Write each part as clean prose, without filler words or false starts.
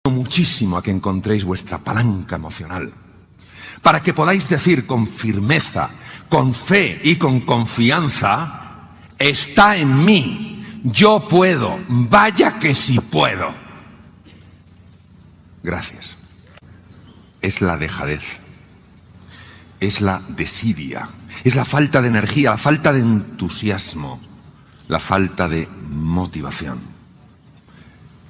muchísimo a que encontréis vuestra palanca emocional, para que podáis decir con firmeza, con fe y con confianza: está en mí, yo puedo, vaya que sí puedo. Gracias. Es la dejadez, es la desidia, es la falta de energía, la falta de entusiasmo, la falta de motivación.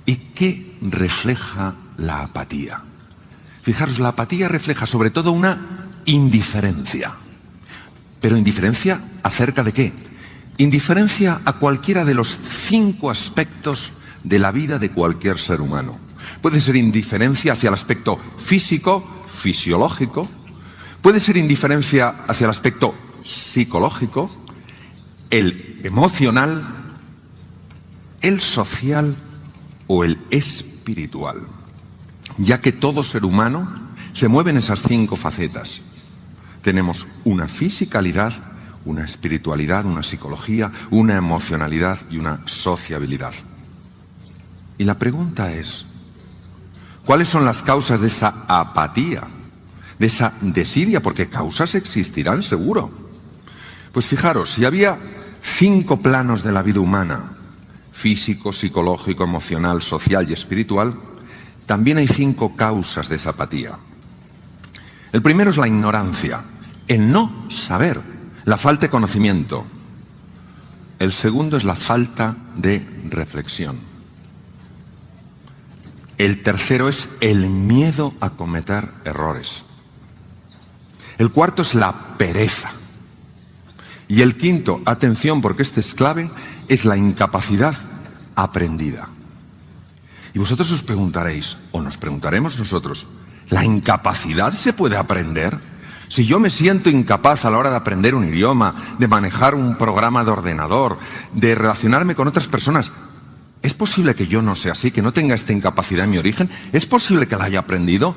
¿Y qué refleja la apatía? Fijaros, la apatía refleja sobre todo una indiferencia. ¿Pero indiferencia acerca de qué? Indiferencia a cualquiera de los 5 aspectos de la vida de cualquier ser humano. Puede ser indiferencia hacia el aspecto físico, fisiológico. Puede ser indiferencia hacia el aspecto psicológico, el emocional, el social o el espiritual, ya que todo ser humano se mueve en esas 5 facetas. Tenemos una fisicalidad, una espiritualidad, una psicología, una emocionalidad y una sociabilidad. Y la pregunta es, ¿cuáles son las causas de esa apatía, de esa desidia? Porque causas existirán seguro. Pues fijaros, si había 5 planos de la vida humana, físico, psicológico, emocional, social y espiritual, también hay 5 causas de esa apatía. El primero es la ignorancia, el no saber, la falta de conocimiento. El segundo es la falta de reflexión. El tercero es el miedo a cometer errores. El cuarto es la pereza. Y el quinto, atención porque este es clave, es la incapacidad aprendida. Y vosotros os preguntaréis, o nos preguntaremos nosotros, ¿la incapacidad se puede aprender? Si yo me siento incapaz a la hora de aprender un idioma, de manejar un programa de ordenador, de relacionarme con otras personas, ¿es posible que yo no sea así, que no tenga esta incapacidad en mi origen? ¿Es posible que la haya aprendido?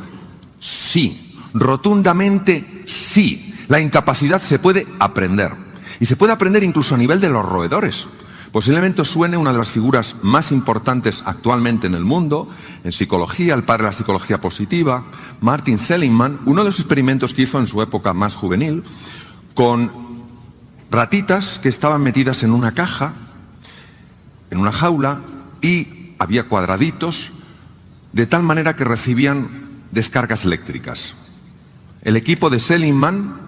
Sí, rotundamente sí. La incapacidad se puede aprender. Y se puede aprender incluso a nivel de los roedores. Posiblemente os suene una de las figuras más importantes actualmente en el mundo, en psicología, el padre de la psicología positiva, Martin Seligman, uno de los experimentos que hizo en su época más juvenil, con ratitas que estaban metidas en una caja, en una jaula, y había cuadraditos, de tal manera que recibían descargas eléctricas. El equipo de Seligman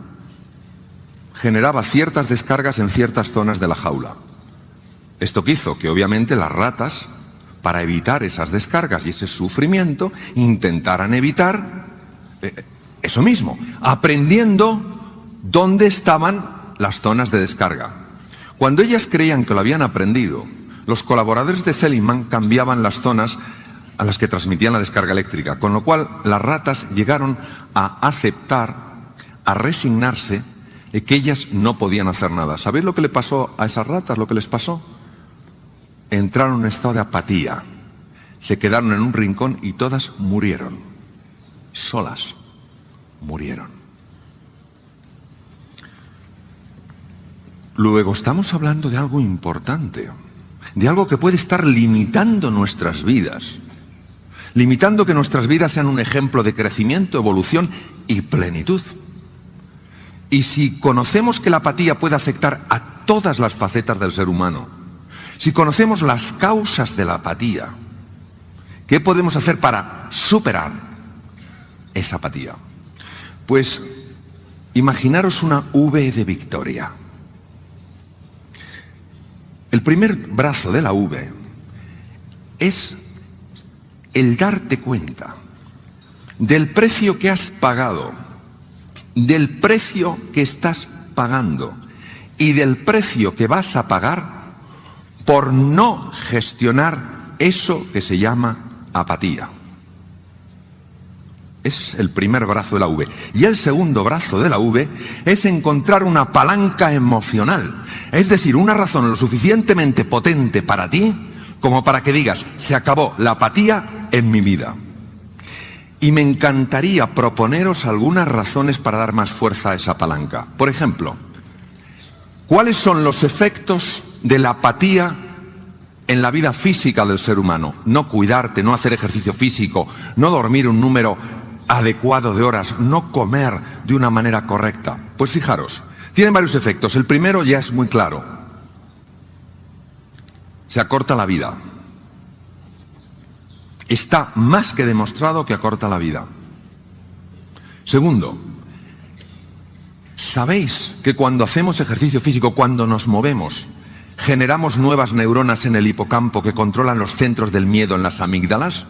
generaba ciertas descargas en ciertas zonas de la jaula. Esto que hizo que obviamente las ratas, para evitar esas descargas y ese sufrimiento, intentaran evitar eso mismo, aprendiendo dónde estaban las zonas de descarga. Cuando ellas creían que lo habían aprendido, los colaboradores de Seligman cambiaban las zonas a las que transmitían la descarga eléctrica, con lo cual las ratas llegaron a aceptar, a resignarse, que ellas no podían hacer nada. ¿Sabéis lo que le pasó a esas ratas? Lo que les pasó. Entraron en un estado de apatía. Se quedaron en un rincón y todas murieron. Solas. Murieron. Luego estamos hablando de algo importante. De algo que puede estar limitando nuestras vidas. Limitando que nuestras vidas sean un ejemplo de crecimiento, evolución y plenitud. Y si conocemos que la apatía puede afectar a todas las facetas del ser humano, si conocemos las causas de la apatía, ¿qué podemos hacer para superar esa apatía? Pues imaginaros una V de victoria. El primer brazo de la V es el darte cuenta del precio que has pagado, del precio que estás pagando y del precio que vas a pagar por no gestionar eso que se llama apatía. Ese es el primer brazo de la V. Y el segundo brazo de la V es encontrar una palanca emocional, es decir, una razón lo suficientemente potente para ti como para que digas, se acabó la apatía en mi vida. Y me encantaría proponeros algunas razones para dar más fuerza a esa palanca. Por ejemplo, ¿cuáles son los efectos de la apatía en la vida física del ser humano, no cuidarte, no hacer ejercicio físico, no dormir un número adecuado de horas, no comer de una manera correcta, pues fijaros, tienen varios efectos. El primero ya es muy claro. Se acorta la vida. Está más que demostrado que acorta la vida. Segundo, ¿sabéis que cuando hacemos ejercicio físico, cuando nos movemos, generamos nuevas neuronas en el hipocampo que controlan los centros del miedo en las amígdalas?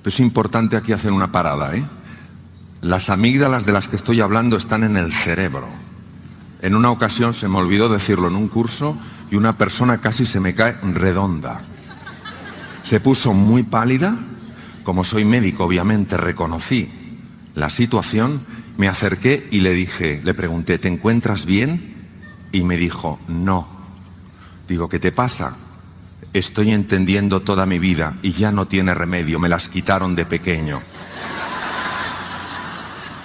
Pero es importante aquí hacer una parada, ¿eh? Las amígdalas de las que estoy hablando están en el cerebro. En una ocasión se me olvidó decirlo en un curso y una persona casi se me cae redonda. Se puso muy pálida. Como soy médico, obviamente reconocí la situación, me acerqué y le pregunté, ¿te encuentras bien? Y me dijo, no. Digo, ¿qué te pasa? Estoy entendiendo toda mi vida y ya no tiene remedio, me las quitaron de pequeño.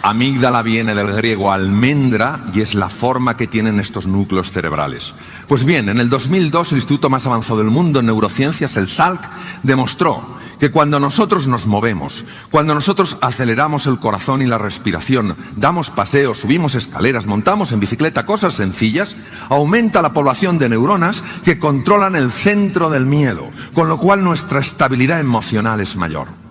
Amígdala viene del griego almendra y es la forma que tienen estos núcleos cerebrales. Pues bien, en el 2002 el Instituto más avanzado del mundo en neurociencias, el Salk, demostró que cuando nosotros nos movemos, cuando nosotros aceleramos el corazón y la respiración, damos paseos, subimos escaleras, montamos en bicicleta, cosas sencillas, aumenta la población de neuronas que controlan el centro del miedo, con lo cual nuestra estabilidad emocional es mayor.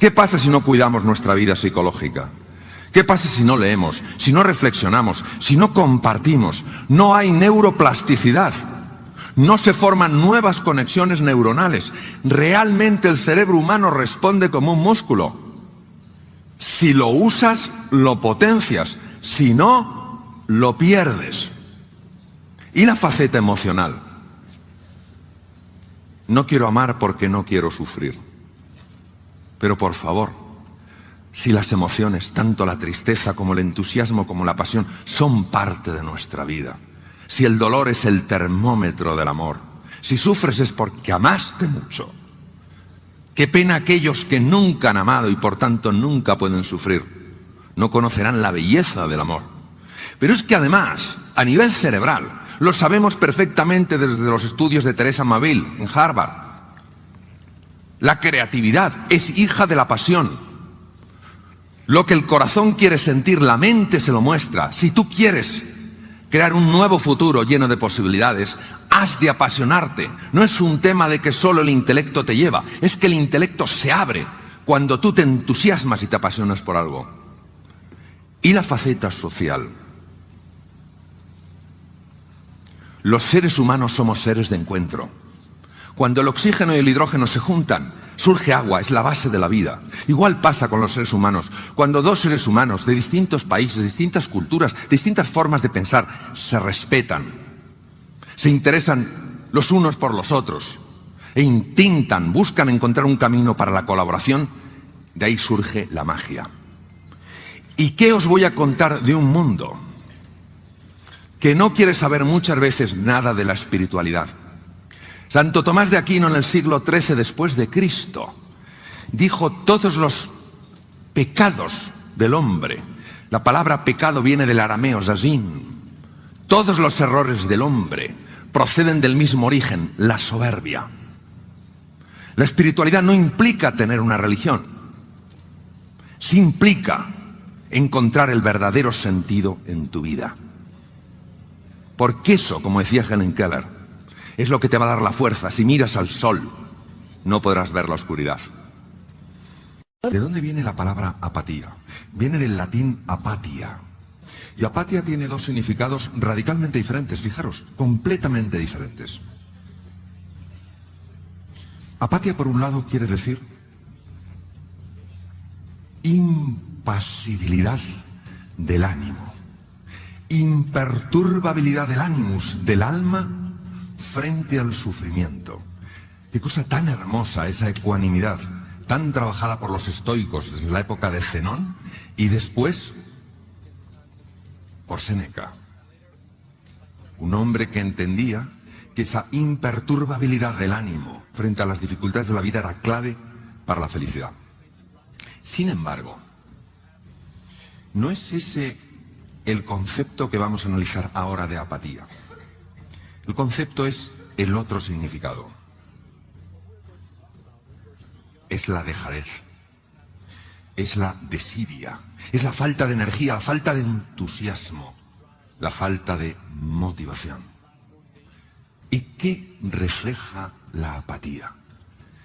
¿Qué pasa si no cuidamos nuestra vida psicológica? ¿Qué pasa si no leemos, si no reflexionamos, si no compartimos? No hay neuroplasticidad. No se forman nuevas conexiones neuronales. Realmente el cerebro humano responde como un músculo. Si lo usas, lo potencias. Si no, lo pierdes. ¿Y la faceta emocional? No quiero amar porque no quiero sufrir. Pero por favor, si las emociones, tanto la tristeza como el entusiasmo como la pasión, son parte de nuestra vida, si el dolor es el termómetro del amor, si sufres es porque amaste mucho, qué pena aquellos que nunca han amado y por tanto nunca pueden sufrir, no conocerán la belleza del amor. Pero es que además, a nivel cerebral, lo sabemos perfectamente desde los estudios de Teresa Maville en Harvard. La creatividad es hija de la pasión. Lo que el corazón quiere sentir, la mente se lo muestra. Si tú quieres crear un nuevo futuro lleno de posibilidades, has de apasionarte. No es un tema de que solo el intelecto te lleva, es que el intelecto se abre cuando tú te entusiasmas y te apasionas por algo. Y la faceta social. Los seres humanos somos seres de encuentro. Cuando el oxígeno y el hidrógeno se juntan, surge agua, es la base de la vida. Igual pasa con los seres humanos. Cuando dos seres humanos de distintos países, distintas culturas, distintas formas de pensar, se respetan, se interesan los unos por los otros e intentan, buscan encontrar un camino para la colaboración, de ahí surge la magia. ¿Y qué os voy a contar de un mundo que no quiere saber muchas veces nada de la espiritualidad? Santo Tomás de Aquino en el siglo XIII después de Cristo dijo todos los pecados del hombre. La palabra pecado viene del arameo zazín. Todos los errores del hombre proceden del mismo origen, la soberbia. La espiritualidad no implica tener una religión. Sí implica encontrar el verdadero sentido en tu vida. Porque eso, como decía Helen Keller, es lo que te va a dar la fuerza. Si miras al sol, no podrás ver la oscuridad. ¿De dónde viene la palabra apatía? Viene del latín apatia. Y apatia tiene dos significados radicalmente diferentes, fijaros, completamente diferentes. Apatia, por un lado, quiere decir impasibilidad del ánimo, imperturbabilidad del ánimos, del alma, frente al sufrimiento. Qué cosa tan hermosa esa ecuanimidad, tan trabajada por los estoicos desde la época de Zenón y después por Séneca. Un hombre que entendía que esa imperturbabilidad del ánimo frente a las dificultades de la vida era clave para la felicidad. Sin embargo, no es ese el concepto que vamos a analizar ahora de apatía. El concepto es el otro significado. Es la dejadez, es la desidia, es la falta de energía, la falta de entusiasmo, la falta de motivación. ¿Y qué refleja la apatía?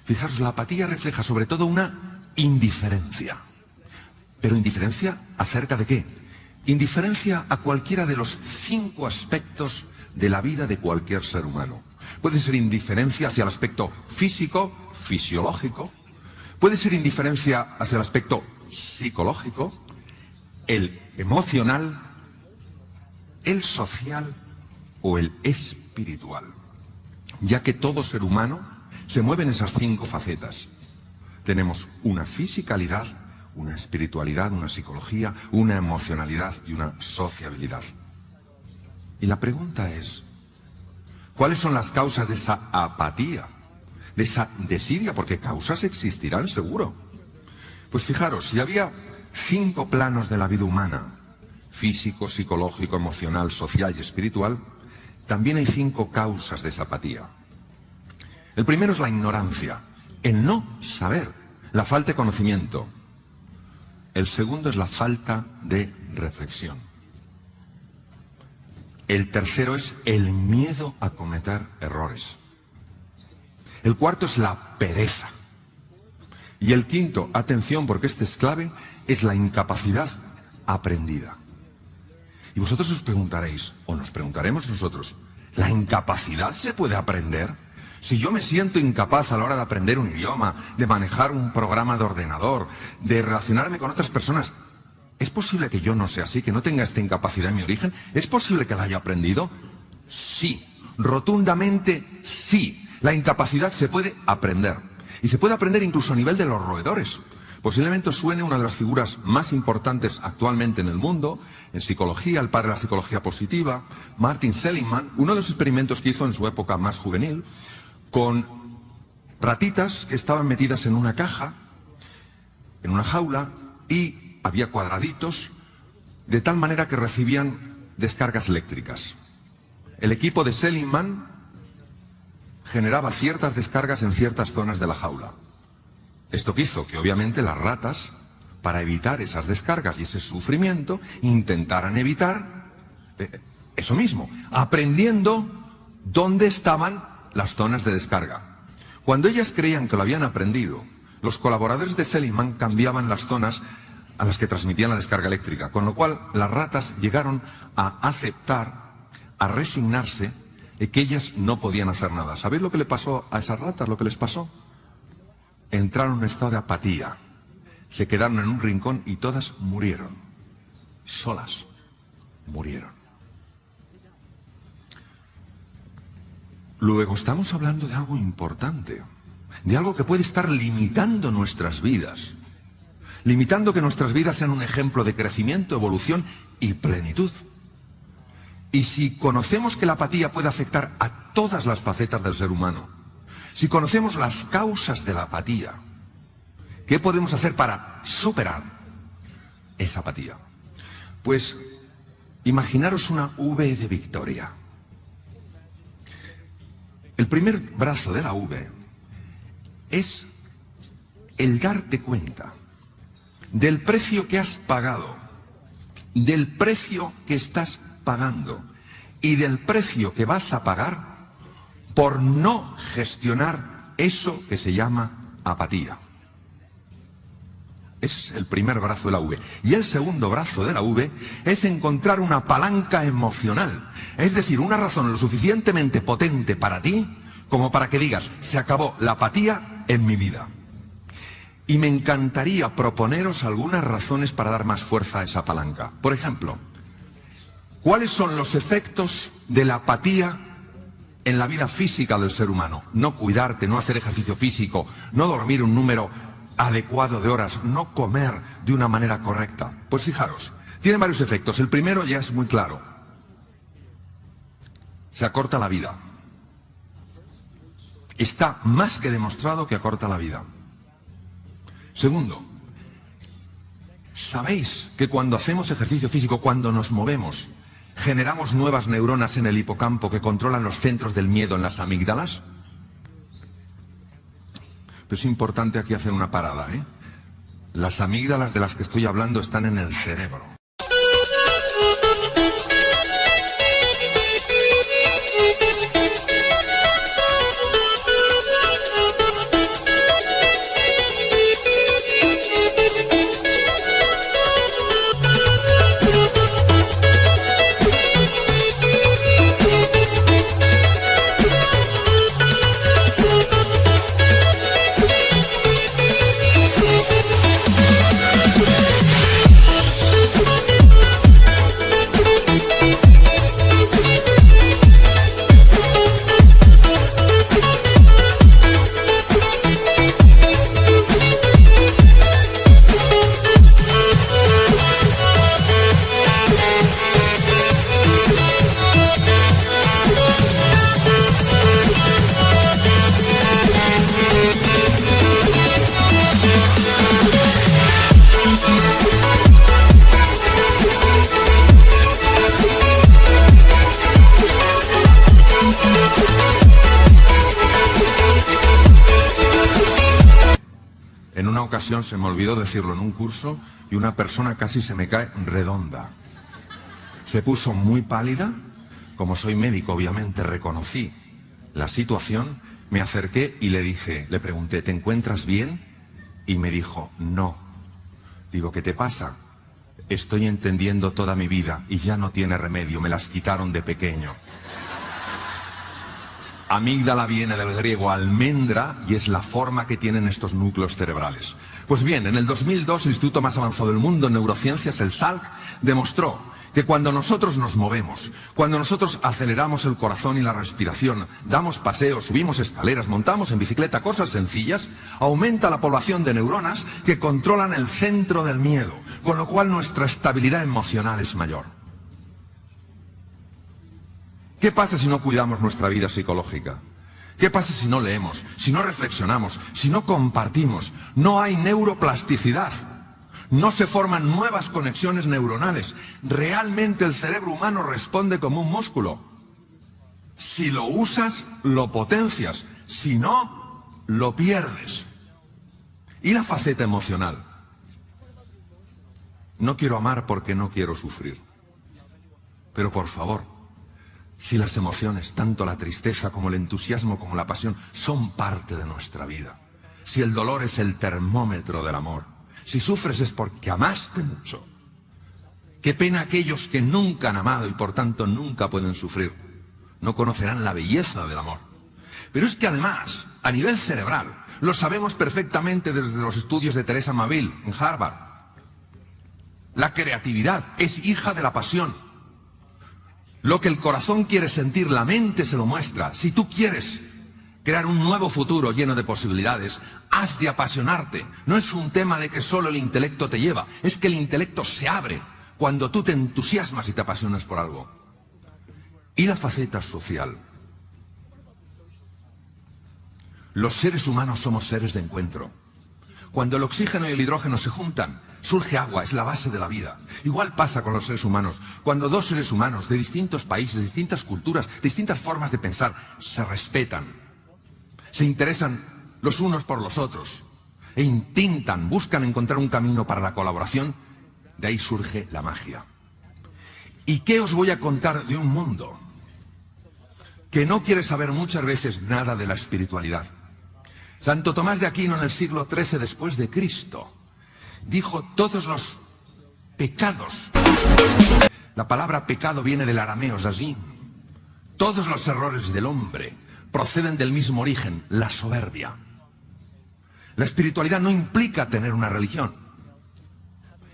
Fijaros, la apatía refleja sobre todo una indiferencia. ¿Pero indiferencia acerca de qué? Indiferencia a cualquiera de los 5 aspectos de la vida de cualquier ser humano. Puede ser indiferencia hacia el aspecto físico, fisiológico. Puede ser indiferencia hacia el aspecto psicológico, el emocional, el social o el espiritual. Ya que todo ser humano se mueve en esas 5 facetas. Tenemos una fisicalidad, una espiritualidad, una psicología, una emocionalidad y una sociabilidad. Y la pregunta es, ¿cuáles son las causas de esa apatía? De esa desidia, porque causas existirán seguro. Pues fijaros, si había 5 planos de la vida humana, físico, psicológico, emocional, social y espiritual, también hay 5 causas de esa apatía. El primero es la ignorancia, el no saber, la falta de conocimiento. El segundo es la falta de reflexión. El tercero es el miedo a cometer errores. El cuarto es la pereza. Y el quinto, atención porque este es clave, es la incapacidad aprendida. Y vosotros os preguntaréis, o nos preguntaremos nosotros, ¿la incapacidad se puede aprender? Si yo me siento incapaz a la hora de aprender un idioma, de manejar un programa de ordenador, de relacionarme con otras personas, ¿es posible que yo no sea así, que no tenga esta incapacidad en mi origen? ¿Es posible que la haya aprendido? Sí, rotundamente sí. La incapacidad se puede aprender. Y se puede aprender incluso a nivel de los roedores. Posiblemente os suene una de las figuras más importantes actualmente en el mundo, en psicología, el padre de la psicología positiva, Martin Seligman, uno de los experimentos que hizo en su época más juvenil, con ratitas que estaban metidas en una caja, en una jaula, y había cuadraditos, de tal manera que recibían descargas eléctricas. El equipo de Seligman generaba ciertas descargas en ciertas zonas de la jaula. Esto que hizo que obviamente las ratas, para evitar esas descargas y ese sufrimiento, intentaran evitar eso mismo, aprendiendo dónde estaban las zonas de descarga. Cuando ellas creían que lo habían aprendido, los colaboradores de Seligman cambiaban las zonas a las que transmitían la descarga eléctrica, con lo cual las ratas llegaron a aceptar, a resignarse de que ellas no podían hacer nada. ¿Sabéis lo que le pasó a esas ratas? Lo que les pasó. Entraron en un estado de apatía. Se quedaron en un rincón y todas murieron. Solas. Murieron. Luego estamos hablando de algo importante. De algo que puede estar limitando nuestras vidas. Limitando que nuestras vidas sean un ejemplo de crecimiento, evolución y plenitud. Y si conocemos que la apatía puede afectar a todas las facetas del ser humano, si conocemos las causas de la apatía, ¿qué podemos hacer para superar esa apatía? Pues imaginaros una V de Victoria. El primer brazo de la V es el darte cuenta del precio que has pagado, del precio que estás pagando y del precio que vas a pagar por no gestionar eso que se llama apatía. Ese es el primer brazo de la V. Y el segundo brazo de la V es encontrar una palanca emocional, es decir, una razón lo suficientemente potente para ti como para que digas, se acabó la apatía en mi vida. Y me encantaría proponeros algunas razones para dar más fuerza a esa palanca. Por ejemplo, ¿cuáles son los efectos de la apatía en la vida física del ser humano? No cuidarte, no hacer ejercicio físico, no dormir un número adecuado de horas, no comer de una manera correcta. Pues fijaros, tiene varios efectos. El primero ya es muy claro. Se acorta la vida. Está más que demostrado que acorta la vida. Segundo, ¿Sabéis que cuando hacemos ejercicio físico, cuando nos movemos, generamos nuevas neuronas en el hipocampo que controlan los centros del miedo en las amígdalas? Pero es importante aquí hacer una parada, ¿eh? Las amígdalas de las que estoy hablando están en el cerebro. En una ocasión se me olvidó decirlo en un curso y una persona casi se me cae redonda. Se puso muy pálida. Como soy médico, obviamente reconocí la situación. Me acerqué y le pregunté, ¿te encuentras bien? Y me dijo, no. Digo, ¿qué te pasa? Estoy entendiendo toda mi vida y ya no tiene remedio, me las quitaron de pequeño. Amígdala viene del griego almendra y es la forma que tienen estos núcleos cerebrales. Pues bien, en el 2002 el instituto más avanzado del mundo en neurociencias, el Salk, demostró que cuando nosotros nos movemos, cuando nosotros aceleramos el corazón y la respiración, damos paseos, subimos escaleras, montamos en bicicleta, cosas sencillas, aumenta la población de neuronas que controlan el centro del miedo, con lo cual nuestra estabilidad emocional es mayor. ¿Qué pasa si no cuidamos nuestra vida psicológica? ¿Qué pasa si no leemos, si no reflexionamos, si no compartimos? No hay neuroplasticidad. No se forman nuevas conexiones neuronales. Realmente el cerebro humano responde como un músculo. Si lo usas, lo potencias. Si no, lo pierdes. ¿Y la faceta emocional? No quiero amar porque no quiero sufrir. Pero por favor, si las emociones, tanto la tristeza como el entusiasmo como la pasión, son parte de nuestra vida, si el dolor es el termómetro del amor, si sufres es porque amaste mucho. Qué pena aquellos que nunca han amado y por tanto nunca pueden sufrir. No conocerán la belleza del amor. Pero es que además, a nivel cerebral, lo sabemos perfectamente desde los estudios de Teresa Maville en Harvard. La creatividad es hija de la pasión. Lo que el corazón quiere sentir, la mente se lo muestra. Si tú quieres crear un nuevo futuro lleno de posibilidades, has de apasionarte. No es un tema de que solo el intelecto te lleva, es que el intelecto se abre cuando tú te entusiasmas y te apasionas por algo. Y la faceta social. Los seres humanos somos seres de encuentro. Cuando el oxígeno y el hidrógeno se juntan, surge agua, es la base de la vida. Igual pasa con los seres humanos. Cuando dos seres humanos de distintos países, distintas culturas, distintas formas de pensar, se respetan, se interesan los unos por los otros e intentan, buscan encontrar un camino para la colaboración, de ahí surge la magia. ¿Y qué os voy a contar de un mundo que no quiere saber muchas veces nada de la espiritualidad? Santo Tomás de Aquino, en el siglo XIII después de Cristo, dijo: todos los pecados, la palabra pecado viene del arameo zazín, todos los errores del hombre proceden del mismo origen, la soberbia. La espiritualidad no implica tener una religión,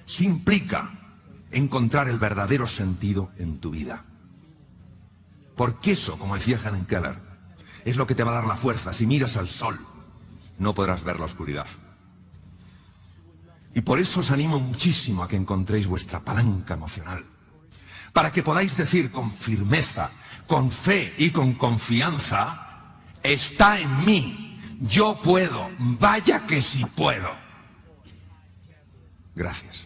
sí implica encontrar el verdadero sentido en tu vida. Porque eso, como decía Helen Keller, es lo que te va a dar la fuerza. Si miras al sol, no podrás ver la oscuridad. Y por eso os animo muchísimo a que encontréis vuestra palanca emocional, para que podáis decir con firmeza, con fe y con confianza: está en mí, yo puedo, vaya que sí puedo. Gracias.